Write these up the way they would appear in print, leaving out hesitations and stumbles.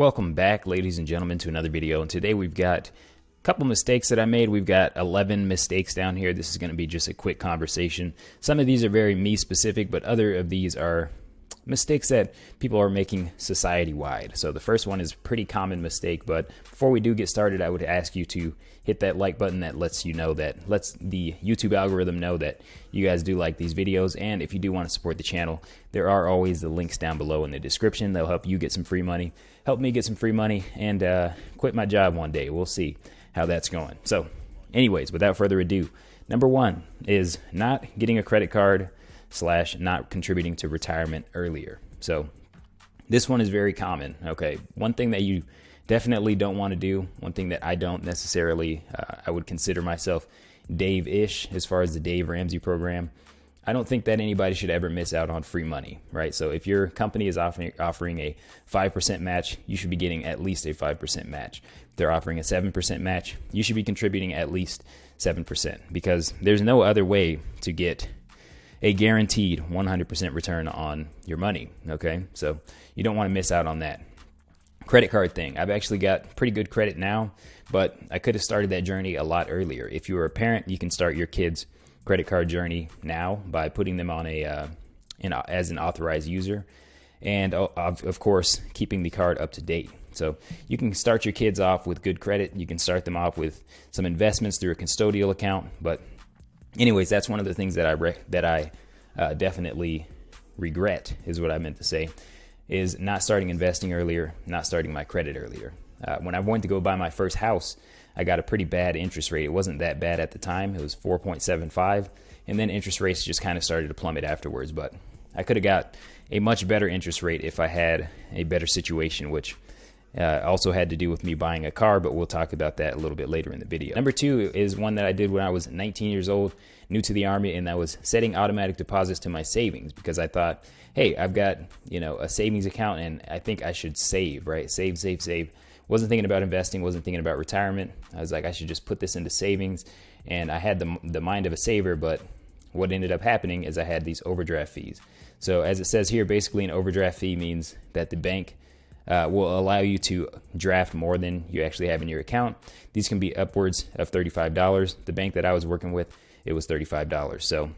Welcome back, ladies and gentlemen, to another video. And today we've got a couple mistakes that I made. We've got 11 mistakes down here. This is going to be just a quick conversation. Some of these are very me specific, but other of these are mistakes that people are making society-wide. So the first one is a pretty common mistake, but before we do get started, I would ask you to hit that like button. That lets you know, that lets the YouTube algorithm know that you guys do like these videos. And if you do want to support the channel, there are always the links down below in the description. They'll help you get some free money, help me get some free money, and quit my job one day. We'll see how that's going. So anyways, without further ado, number one is not getting a credit card / not contributing to retirement earlier. So this one is very common. Okay, one thing that you definitely don't want to do, one thing that I don't necessarily, I would consider myself Dave-ish as far as the Dave Ramsey program. I don't think that anybody should ever miss out on free money, right? So if your company is offering a 5% match, you should be getting at least a 5% match. If they're offering a 7% match, you should be contributing at least 7%, because there's no other way to get a guaranteed 100% return on your money, okay? So you don't want to miss out on that. Credit card thing. I've actually got pretty good credit now, but I could have started that journey a lot earlier. If you were a parent, you can start your kids' credit card journey now by putting them on as an authorized user, and of course keeping the card up to date. So you can start your kids off with good credit. You can start them off with some investments through a custodial account. But anyways, that's one of the things that I definitely regret, is what I meant to say, is not starting investing earlier, not starting my credit earlier. When I went to go buy my first house, I got a pretty bad interest rate. It wasn't that bad at the time. It was 4.75, and then interest rates just kind of started to plummet afterwards. But I could have got a much better interest rate if I had a better situation, which also had to do with me buying a car, but we'll talk about that a little bit later in the video. Number two is one that I did when I was 19 years old, new to the Army, and that was setting automatic deposits to my savings, because I thought, hey, I've got, a savings account and I think I should save, right? Save. Wasn't thinking about investing, wasn't thinking about retirement. I was like, I should just put this into savings. And I had the mind of a saver, but what ended up happening is I had these overdraft fees. So as it says here, basically an overdraft fee means that the bank will allow you to draft more than you actually have in your account. These can be upwards of $35. The bank that I was working with, it was $35. So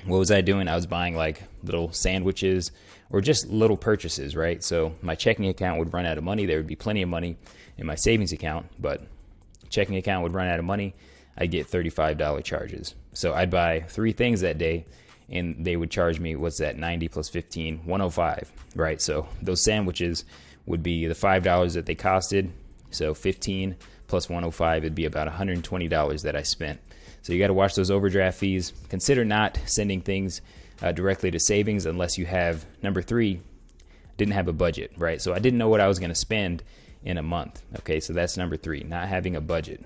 what was I doing? I was buying like little sandwiches or just little purchases, right? So my checking account would run out of money. There would be plenty of money in my savings account, but checking account would run out of money. I'd get $35 charges. So I'd buy 3 things that day, and they would charge me, what's that, 90 plus 15, 105, right? So those sandwiches would be the $5 that they costed. So 15 plus 105, it'd be about $120 that I spent. So you got to watch those overdraft fees. Consider not sending things directly to savings unless you have, number 3, didn't have a budget, right? So I didn't know what I was going to spend in a month. Okay, so that's number 3, not having a budget.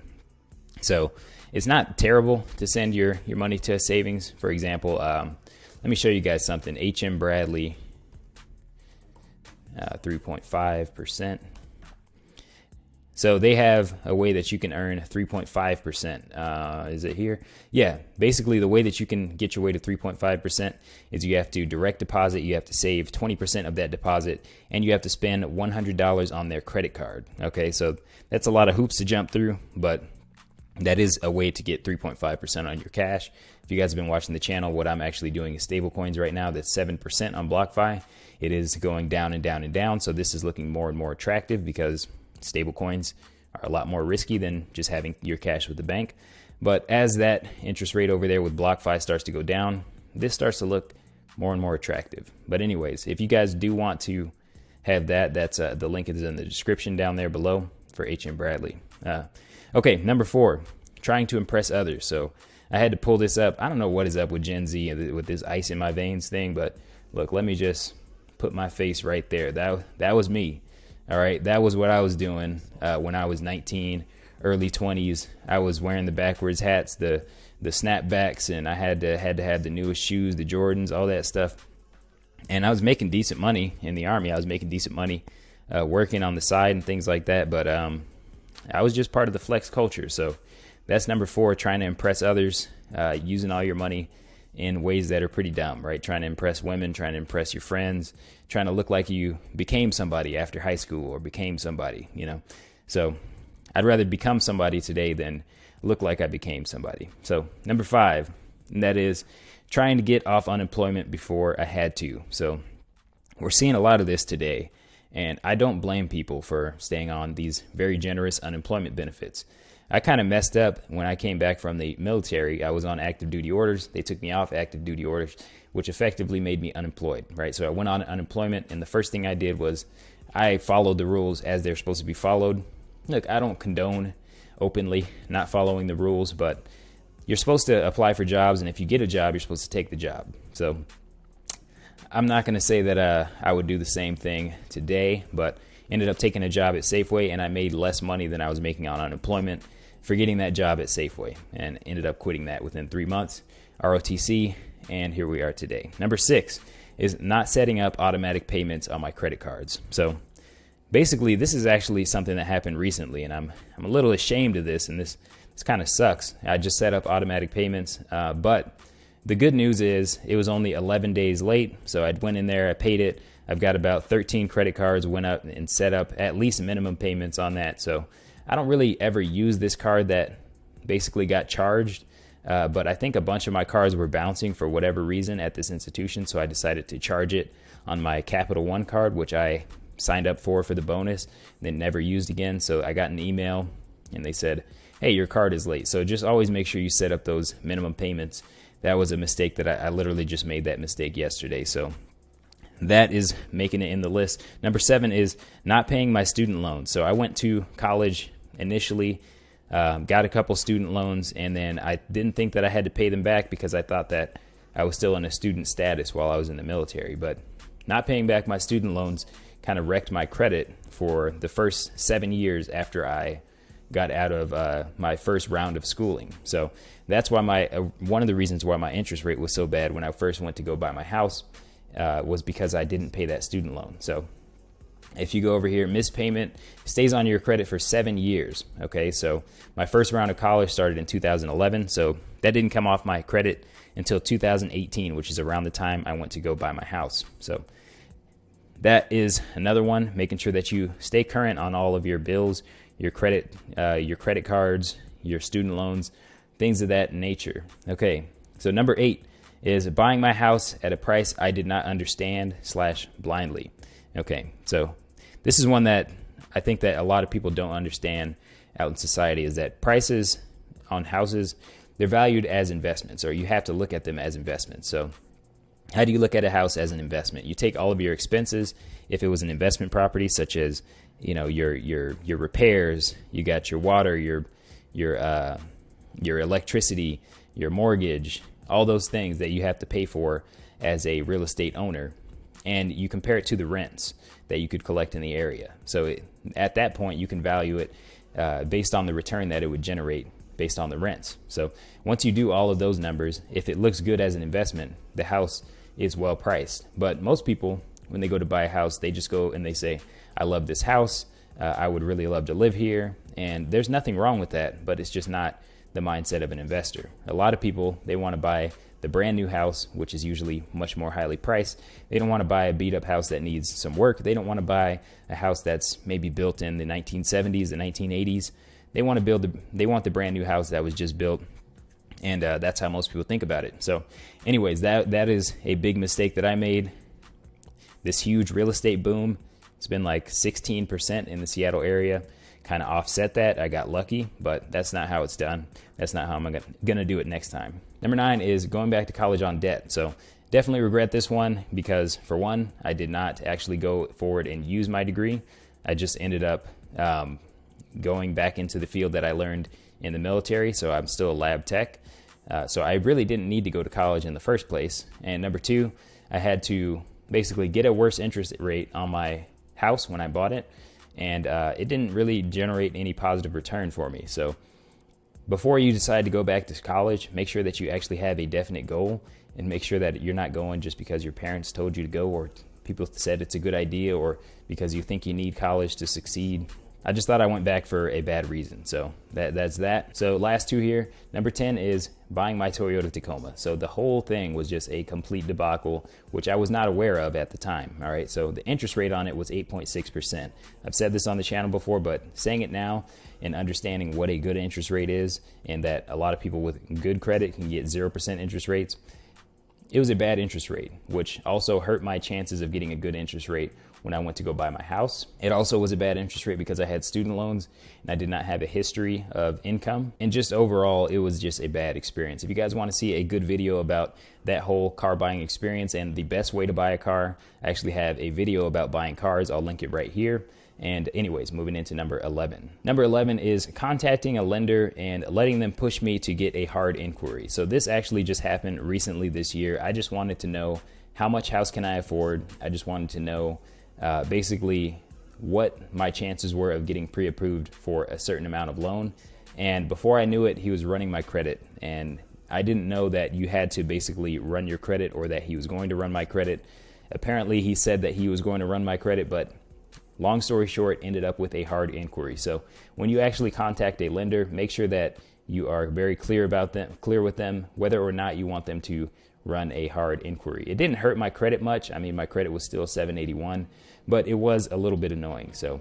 So it's not terrible to send your money to savings. For example, let me show you guys something. H.M. Bradley, 3.5%. So they have a way that you can earn 3.5%. Is it here? Yeah, basically the way that you can get your way to 3.5% is you have to direct deposit, you have to save 20% of that deposit, and you have to spend $100 on their credit card. Okay, so that's a lot of hoops to jump through, but that is a way to get 3.5% on your cash. If you guys have been watching the channel, what I'm actually doing is stable coins right now. That's 7% on BlockFi. It is going down and down and down. So this is looking more and more attractive, because stable coins are a lot more risky than just having your cash with the bank. But as that interest rate over there with BlockFi starts to go down, this starts to look more and more attractive. But anyways, if you guys do want to have that, that's the link is in the description down there below for H.M. Bradley. Okay, number 4, trying to impress others. So I had to pull this up. I don't know what is up with Gen Z with this ice in my veins thing, but look, let me just put my face right there. That was me. All right, that was what I was doing when I was 19, early 20s. I was wearing the backwards hats, the snapbacks, and I had to have the newest shoes, the Jordans, all that stuff. And I was making decent money in the Army. I was making decent money working on the side and things like that. But I was just part of the flex culture. So that's number 4, trying to impress others, using all your money in ways that are pretty dumb, right? Trying to impress women, trying to impress your friends, trying to look like you became somebody after high school or became somebody, So I'd rather become somebody today than look like I became somebody. So number 5, and that is trying to get off unemployment before I had to. So we're seeing a lot of this today, and I don't blame people for staying on these very generous unemployment benefits. I kind of messed up when I came back from the military. I was on active duty orders. They took me off active duty orders, which effectively made me unemployed, right? So I went on unemployment, and the first thing I did was I followed the rules as they're supposed to be followed. Look, I don't condone openly not following the rules, but you're supposed to apply for jobs, and if you get a job, you're supposed to take the job. So I'm not going to say that I would do the same thing today, but ended up taking a job at Safeway, and I made less money than I was making on unemployment for getting that job at Safeway, and ended up quitting that within 3 months, ROTC, and here we are today. Number 6 is not setting up automatic payments on my credit cards. So basically, this is actually something that happened recently, and I'm a little ashamed of this, and this kind of sucks. I just set up automatic payments, but the good news is it was only 11 days late, so I went in there, I paid it. I've got about 13 credit cards, went up and set up at least minimum payments on that. So I don't really ever use this card that basically got charged, but I think a bunch of my cards were bouncing for whatever reason at this institution, so I decided to charge it on my Capital One card, which I signed up for the bonus, and then never used again. So I got an email, and they said, hey, your card is late. So just always make sure you set up those minimum payments. That was a mistake that I literally just made that mistake yesterday. So that is making it in the list. Number 7 is not paying my student loans. So I went to college initially, got a couple student loans, and then I didn't think that I had to pay them back because I thought that I was still in a student status while I was in the military. But not paying back my student loans kind of wrecked my credit for the first 7 years after I got out of my first round of schooling. So that's why one of the reasons why my interest rate was so bad when I first went to go buy my house was because I didn't pay that student loan. So if you go over here, missed payment stays on your credit for 7 years. Okay, so my first round of college started in 2011, so that didn't come off my credit until 2018, which is around the time I went to go buy my house. So that is another one, making sure that you stay current on all of your bills, your credit cards, your student loans, things of that nature. Okay, so number 8 is buying my house at a price I did not understand / blindly. Okay, so this is one that I think that a lot of people don't understand out in society, is that prices on houses, they're valued as investments, or you have to look at them as investments. So how do you look at a house as an investment? You take all of your expenses, if it was an investment property, such as your repairs, you got your water, your electricity, your mortgage, all those things that you have to pay for as a real estate owner, and you compare it to the rents that you could collect in the area. So at that point, you can value it based on the return that it would generate based on the rents. So once you do all of those numbers, if it looks good as an investment, the house is well priced. But most people, when they go to buy a house, they just go and they say, I love this house. I would really love to live here. And there's nothing wrong with that, but it's just not the mindset of an investor. A lot of people, they want to buy the brand new house, which is usually much more highly priced. They don't want to buy a beat up house that needs some work. They don't want to buy a house that's maybe built in the 1970s, the 1980s. They want the brand new house that was just built. And that's how most people think about it. So anyways, that is a big mistake that I made. This huge real estate boom, it's been like 16% in the Seattle area, kind of offset that. I got lucky, but that's not how it's done. That's not how I'm going to do it next time. Number 9 is going back to college on debt. So definitely regret this one because, for one, I did not actually go forward and use my degree. I just ended up going back into the field that I learned in the military, so I'm still a lab tech. So I really didn't need to go to college in the first place. And number 2, I had to basically get a worse interest rate on my house when I bought it, and it didn't really generate any positive return for me. So before you decide to go back to college, make sure that you actually have a definite goal, and make sure that you're not going just because your parents told you to go, or people said it's a good idea, or because you think you need college to succeed. I just thought I went back for a bad reason. So that's that. So last two here. Number 10 is buying my Toyota Tacoma. So the whole thing was just a complete debacle, which I was not aware of at the time. All right. So the interest rate on it was 8.6%. I've said this on the channel before, but saying it now and understanding what a good interest rate is, and that a lot of people with good credit can get 0% interest rates. It was a bad interest rate, which also hurt my chances of getting a good interest rate when I went to go buy my house. It also was a bad interest rate because I had student loans and I did not have a history of income. And just overall, it was just a bad experience. If you guys want to see a good video about that whole car buying experience and the best way to buy a car, I actually have a video about buying cars. I'll link it right here. And anyways, moving into number 11. Number 11 is contacting a lender and letting them push me to get a hard inquiry. So this actually just happened recently this year. I just wanted to know how much house can I afford. I just wanted to know basically what my chances were of getting pre-approved for a certain amount of loan. And before I knew it, he was running my credit. And I didn't know that you had to basically run your credit, or that he was going to run my credit. Apparently he said that he was going to run my credit, but long story short, ended up with a hard inquiry. So when you actually contact a lender, make sure that you are very clear with them, whether or not you want them to run a hard inquiry. It didn't hurt my credit much. I mean, my credit was still 781, but it was a little bit annoying. So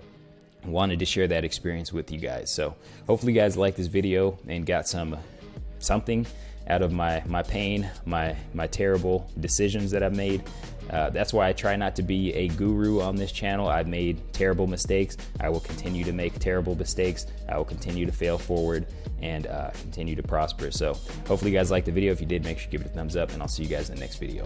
I wanted to share that experience with you guys. So hopefully you guys liked this video and got something out of my pain, my terrible decisions that I've made. That's why I try not to be a guru on this channel. I've made terrible mistakes. I will continue to make terrible mistakes. I will continue to fail forward and continue to prosper. So hopefully you guys liked the video. If you did, make sure you give it a thumbs up, and I'll see you guys in the next video.